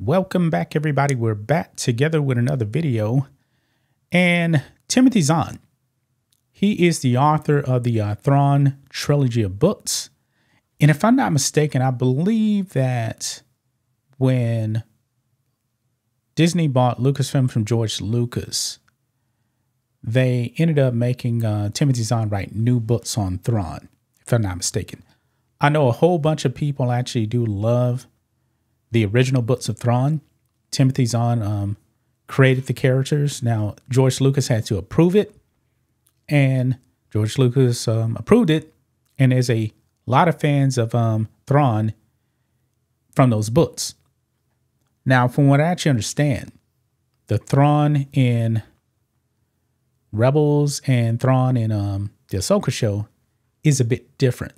Welcome back, everybody. We're back together with another video. And Timothy Zahn, he is the author of the Thrawn trilogy of books. And if I'm not mistaken, I believe that when Disney bought Lucasfilm from George Lucas, they ended up making Timothy Zahn write new books on Thrawn, if I'm not mistaken. I know a whole bunch of people actually do love the original books of Thrawn. Timothy Zahn created the characters. Now, George Lucas had to approve it, and George Lucas approved it, and there's a lot of fans of Thrawn from those books. Now, from what I actually understand, the Thrawn in Rebels and Thrawn in the Ahsoka show is a bit different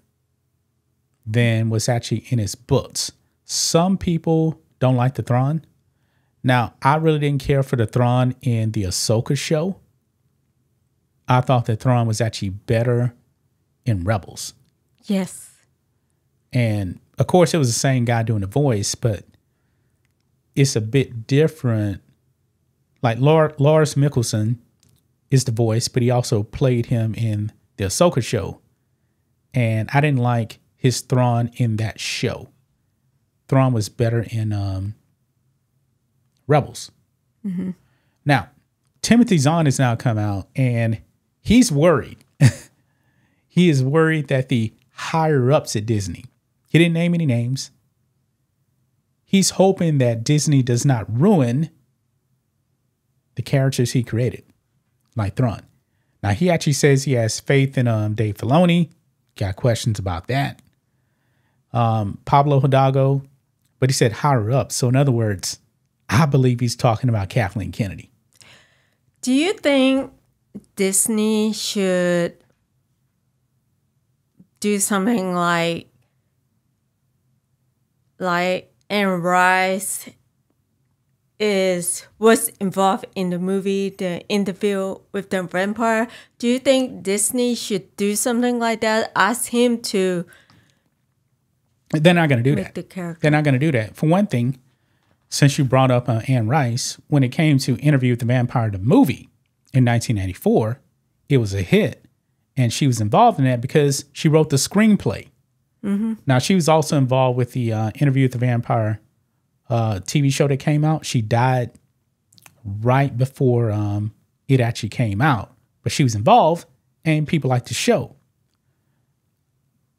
than what's actually in his books. Some people don't like the Thrawn. Now, I really didn't care for the Thrawn in the Ahsoka show. I thought the Thrawn was actually better in Rebels. Yes. And of course, it was the same guy doing the voice, but it's a bit different. Like Lars Mikkelsen is the voice, but he also played him in the Ahsoka show. And I didn't like his Thrawn in that show. Thrawn was better in Rebels. Mm-hmm. Now, Timothy Zahn has now come out, and he's worried. He is worried that the higher-ups at Disney, he didn't name any names, he's hoping that Disney does not ruin the characters he created, like Thrawn. Now, he actually says he has faith in Dave Filoni. Got questions about that. Pablo Hidalgo, but he said higher up. So in other words, I believe he's talking about Kathleen Kennedy. Do you think Disney should do something like Anne Rice was involved in the movie, the interview with the vampire? Do you think Disney should do something like that? Ask him to. They're not going to do that. The character. They're not going to do that. For one thing, since you brought up Anne Rice, when it came to Interview with the Vampire, the movie in 1994, it was a hit. And she was involved in that because she wrote the screenplay. Mm-hmm. Now, she was also involved with the Interview with the Vampire TV show that came out. She died right before it actually came out. But she was involved, and people liked the show.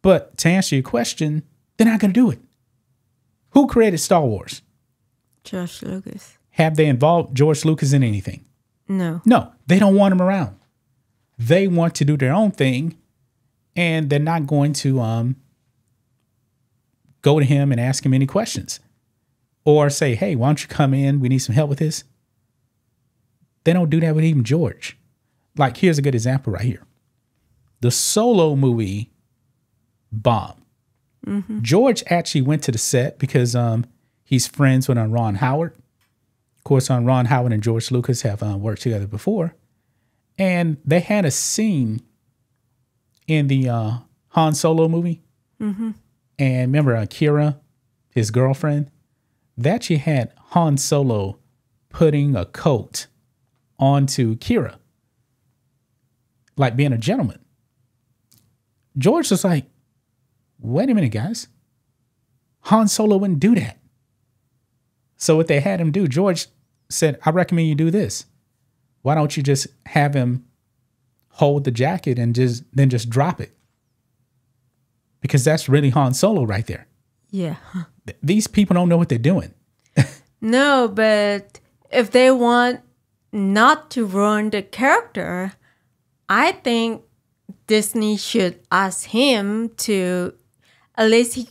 But to answer your question, they're not going to do it. Who created Star Wars? George Lucas. Have they involved George Lucas in anything? No. No, they don't want him around. They want to do their own thing, and they're not going to go to him and ask him any questions. Or say, hey, why don't you come in? We need some help with this. They don't do that with even George. Like, here's a good example right here. The Solo movie bombed. Mm-hmm. George actually went to the set because he's friends with Ron Howard. Of course, Ron Howard and George Lucas have worked together before. And they had a scene in the Han Solo movie. Mm-hmm. And remember Kira, his girlfriend? They actually had Han Solo putting a coat onto Kira. Like being a gentleman. George was like, wait a minute, guys. Han Solo wouldn't do that. So what they had him do, George said, I recommend you do this. Why don't you just have him hold the jacket and then just drop it? Because that's really Han Solo right there. Yeah. These people don't know what they're doing. No, but if they want not to ruin the character, I think Disney should ask him to, at least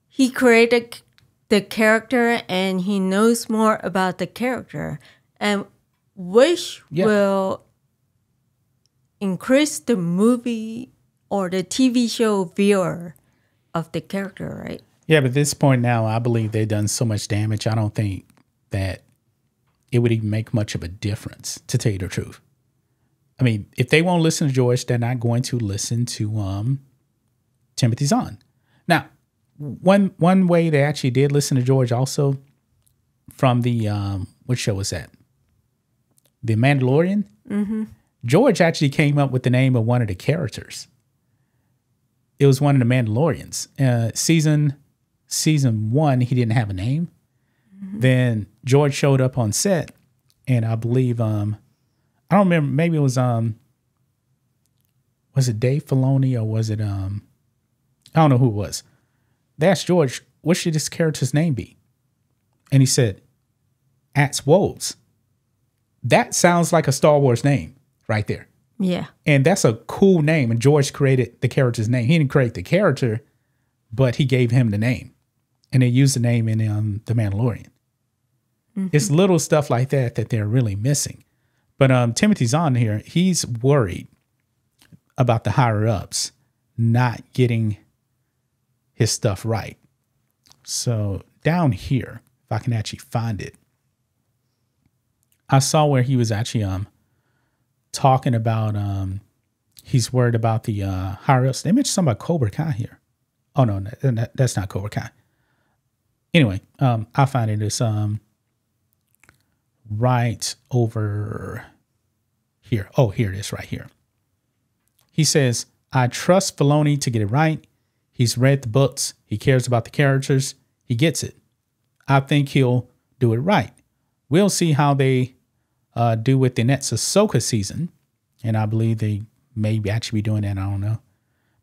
he created the character and he knows more about the character, and which will increase the movie or the TV show viewer of the character, right? Yeah, but at this point now, I believe they've done so much damage. I don't think that it would even make much of a difference, to tell you the truth. I mean, if they won't listen to George, they're not going to listen to Timothy Zahn. Now, one way they actually did listen to George also from the what show was that? The Mandalorian. George actually came up with the name of one of the characters. It was one of the Mandalorians. Season 1, he didn't have a name. Then George showed up on set, and I believe I don't remember. Maybe it was it Dave Filoni or was it I don't know who it was. They asked George, what should this character's name be? And he said, Ats Wolves. That sounds like a Star Wars name right there. Yeah. And that's a cool name. And George created the character's name. He didn't create the character, but he gave him the name. And they used the name in The Mandalorian. It's little stuff like that that they're really missing. But Timothy Zahn here, he's worried about the higher-ups not getting his stuff right. So down here, if I can actually find it, I saw where he was actually talking about he's worried about the higher-ups. They mentioned something about Cobra Kai here. Oh, no, that's not Cobra Kai. Anyway, I find it is right over here. Oh, here it is right here. He says, I trust Filoni to get it right. He's read the books. He cares about the characters. He gets it. I think he'll do it right. We'll see how they do with the next Ahsoka season. And I believe they may actually be doing that. I don't know.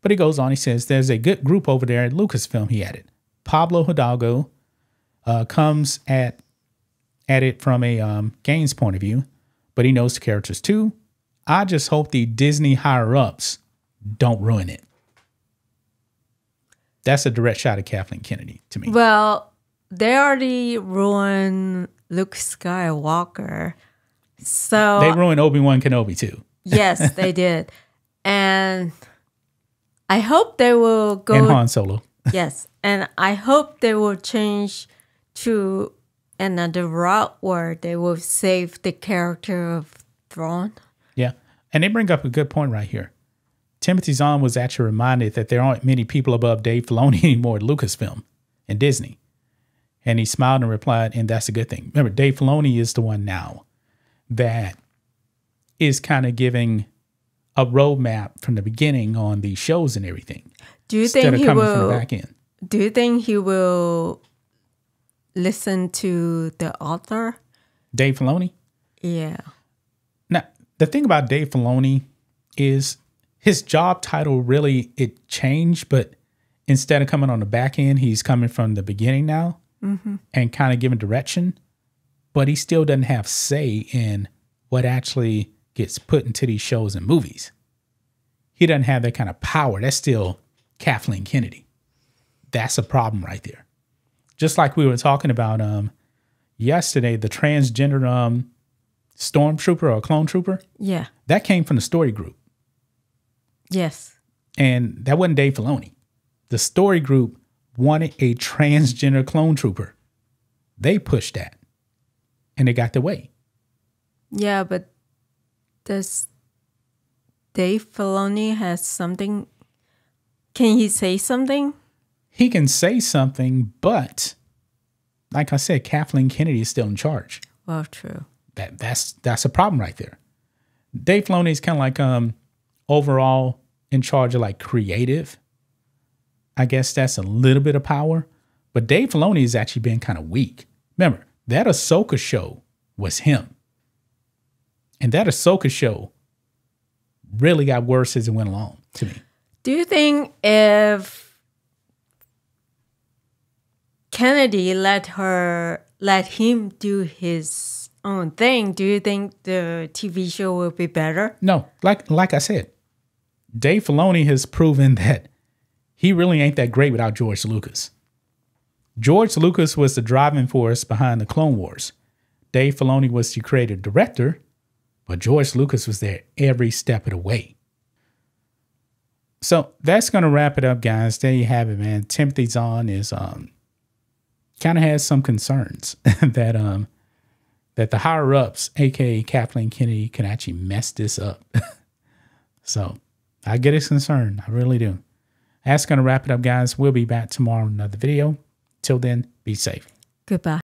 But he goes on. He says, there's a good group over there at Lucasfilm, he added. Pablo Hidalgo comes at it from a games point of view, but he knows the characters too. I just hope the Disney higher-ups don't ruin it. That's a direct shot at Kathleen Kennedy to me. Well, they already ruined Luke Skywalker. So they ruined Obi-Wan Kenobi too. Yes, they did. And I hope they will go... And Han Solo. Yes. And I hope they will change to another route where they will save the character of Thrawn. Yeah. And they bring up a good point right here. Timothy Zahn was actually reminded that there aren't many people above Dave Filoni anymore at Lucasfilm and Disney. And he smiled and replied, and that's a good thing. Remember, Dave Filoni is the one now that is kind of giving a roadmap from the beginning on these shows and everything. Do you think he from will... the back end. Do you think he will listen to the author? Dave Filoni? Yeah. Now, the thing about Dave Filoni is his job title really, it changed, but instead of coming on the back end, he's coming from the beginning now and kind of giving direction, but he still doesn't have say in what actually gets put into these shows and movies. He doesn't have that kind of power. That's still Kathleen Kennedy. That's a problem right there. Just like we were talking about yesterday, the transgender stormtrooper or clone trooper. Yeah. That came from the story group. Yes. And that wasn't Dave Filoni. The story group wanted a transgender clone trooper. They pushed that. And they got their way. Yeah, but does Dave Filoni has something? Can he say something? He can say something, but like I said, Kathleen Kennedy is still in charge. Well, true. That's a problem right there. Dave Filoni is kind of like overall in charge of like creative. I guess that's a little bit of power. But Dave Filoni has actually been kind of weak. Remember, that Ahsoka show was him. And that Ahsoka show really got worse as it went along to me. Do you think if Kennedy let him do his own thing, do you think the TV show will be better? No, like I said, Dave Filoni has proven that he really ain't that great without George Lucas. George Lucas was the driving force behind the Clone Wars. Dave Filoni was the creative director, but George Lucas was there every step of the way. So that's going to wrap it up, guys. There you have it, man. Timothy Zahn is kind of has some concerns that that the higher ups, aka Kathleen Kennedy, can actually mess this up. So I get his concern. I really do. That's going to wrap it up, guys. We'll be back tomorrow with another video. Till then, be safe. Goodbye.